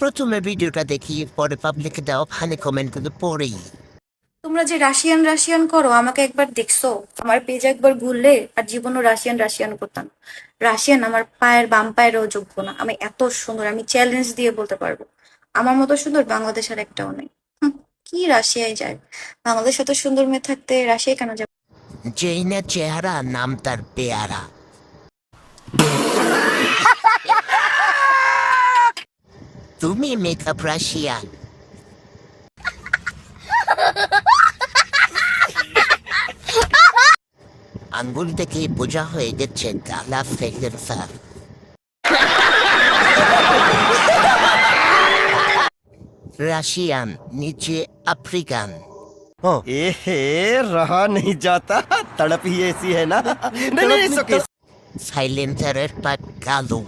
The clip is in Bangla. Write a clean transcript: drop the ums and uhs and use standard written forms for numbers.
প্রথমে ভিডিওটা দেখি, পরে পাবলিকে দেওয়া ফানি কমেন্টগুলো পড়ি। তোমরা যে রাশিয়ান রাশিয়ান করো, আমাকে একবার দেখছো? আমার পেজ একবার ঘুরলে আর জীবনও রাশিয়ান রাশিয়ান করতাম। রাশিয়ান আমার পায়ের বাম পায়েরও যোগ্য না। আমি এত সুন্দর, আমি চ্যালেঞ্জ দিয়ে বলতে পারবো আমার মতো সুন্দর বাংলাদেশ আর একটাও নেই। কি রাশিয়ায় যায়? বাংলাদেশ এত সুন্দর মেয়ে থাকতে রাশিয়ায় কেন যাবে? যেই না চেহারা, নাম তার পেয়ারা। তুমি মেকআপ রাশিয়ান। আঙ্গুল থেকে বোঝা হয়ে গেছে গালা ফেলের স্যার। রাশিয়ান, নিচে আফ্রিকান। रहा नहीं जाता, तड़प ही ऐसी है ना। नहीं नहीं, it's okay। সাইলেন্সারের পাট কালো।